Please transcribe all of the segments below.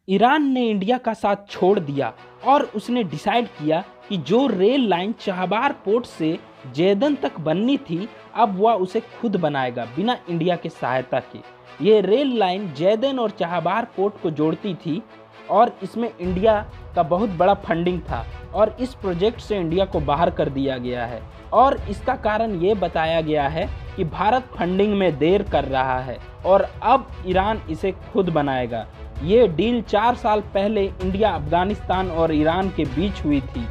Iran ने India का साथ छोड़ दिया और उसने डिसाइड किया कि जो रेल लाइन चाबहार पोर्ट से जैदन तक बननी थी, अब वह उसे खुद बनाएगा बिना इंडिया के सहायता के। ये रेल लाइन जैदन और चाबहार पोर्ट को जोड़ती थी और इसमें इंडिया का बहुत बड़ा फंडिंग था और इस प्रोजेक्ट से इंडिया को बाहर कर दिया गया है और इसका कारण ये बताया गया है कि भारत फंडिंग में देर कर रहा है और अब ईरान इसे खुद बनाएगा। ये डील 4 साल पहले इंडिया, अफगानिस्तान और ईरान के बीच हुई थी।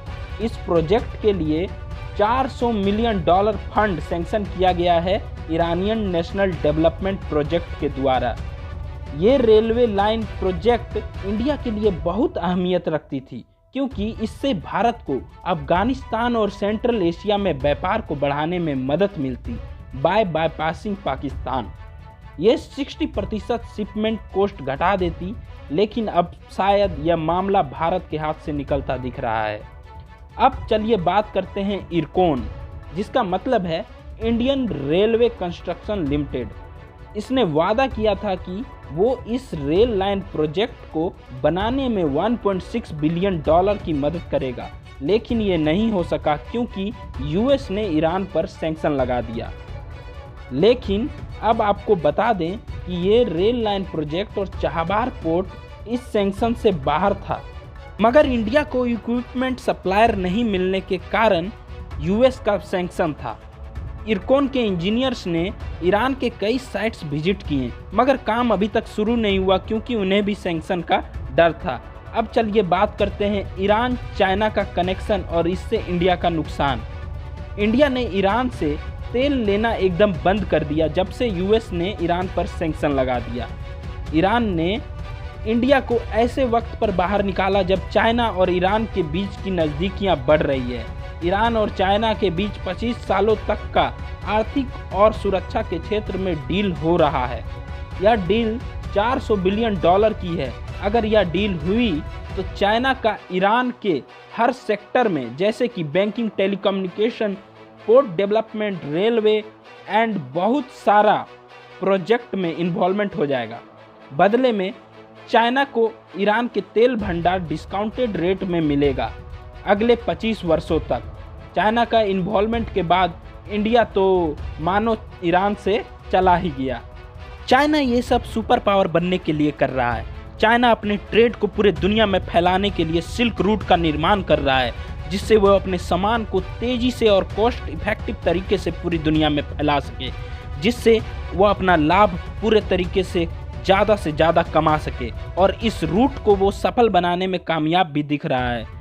इस प्रोजेक्ट के लिए $400 मिलियन फंड सैंक्शन किया गया है ईरानियन नेशनल डेवलपमेंट प्रोजेक्ट के द्वारा। ये रेलवे लाइन प्रोजेक्ट इंडिया के लिए बहुत अहमियत रखती थी क्योंकि इससे भारत को अफगानिस्तान और सेंट्रल एशिया में व्यापार को बढ़ाने में मदद मिलती बाईपासिंग पाकिस्तान। ये 60% शिपमेंट कॉस्ट घटा देती, लेकिन अब शायद यह मामला भारत के हाथ से निकलता दिख रहा है। अब चलिए बात करते हैं इरकॉन, जिसका मतलब है इंडियन रेलवे कंस्ट्रक्शन लिमिटेड। इसने वादा किया था कि वो इस रेल लाइन प्रोजेक्ट को बनाने में $1.6 बिलियन की मदद करेगा, लेकिन ये नहीं हो सका क्योंकि यूएस ने ईरान पर सैंक्शन लगा दिया। लेकिन अब आपको बता दें कि ये रेल लाइन प्रोजेक्ट और चाबहार पोर्ट इस सैंक्शन से बाहर था, मगर इंडिया को इक्विपमेंट सप्लायर नहीं मिलने के कारण यूएस का सैंक्शन था। इरकॉन के इंजीनियर्स ने ईरान के कई साइट्स विजिट किए, मगर काम अभी तक शुरू नहीं हुआ क्योंकि उन्हें भी सैंक्शन का डर था। अब चलिए बात करते हैं ईरान चाइना का कनेक्शन और इससे इंडिया का नुकसान। इंडिया ने ईरान से तेल लेना एकदम बंद कर दिया जब से यूएस ने ईरान पर सैंक्शन लगा दिया। ईरान ने इंडिया को ऐसे वक्त पर बाहर निकाला जब चाइना और ईरान के बीच की नज़दीकियां बढ़ रही है। ईरान और चाइना के बीच 25 सालों तक का आर्थिक और सुरक्षा के क्षेत्र में डील हो रहा है। यह डील $400 बिलियन की है। अगर यह डील हुई तो चाइना का ईरान के हर सेक्टर में, जैसे कि banking, telecommunication, port development, railway and बहुत सारा प्रोजेक्ट में इन्वॉल्वमेंट हो जाएगा। बदले में चाइना को ईरान के तेल भंडार डिस्काउंटेड रेट में मिलेगा अगले 25 वर्षों तक। चाइना का इन्वॉल्वमेंट के बाद इंडिया तो मानो ईरान से चला ही गया। चाइना ये सब सुपर पावर बनने के लिए कर रहा है। चाइना अपने ट्रेड को पूरे दुनिया में फैलाने के लिए सिल्क रूट का निर्माण कर रहा है, जिससे वह अपने सामान को तेजी से और कॉस्ट इफेक्टिव तरीके से पूरी दुनिया में फैला सके, जिससे वह अपना लाभ पूरे तरीके से ज़्यादा कमा सके और इस रूट को वो सफल बनाने में कामयाब भी दिख रहा है।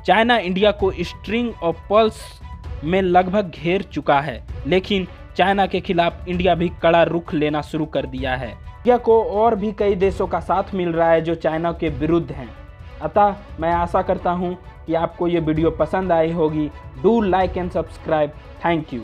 चाइना इंडिया को स्ट्रिंग ऑफ पर्ल्स में लगभग घेर चुका है, लेकिन चाइना के खिलाफ इंडिया भी कड़ा रुख लेना शुरू कर दिया है। इंडिया को और भी कई देशों का साथ मिल रहा है जो चाइना के विरुद्ध हैं। अतः मैं आशा करता हूं कि आपको ये वीडियो पसंद आई होगी। Do like and subscribe. Thank you.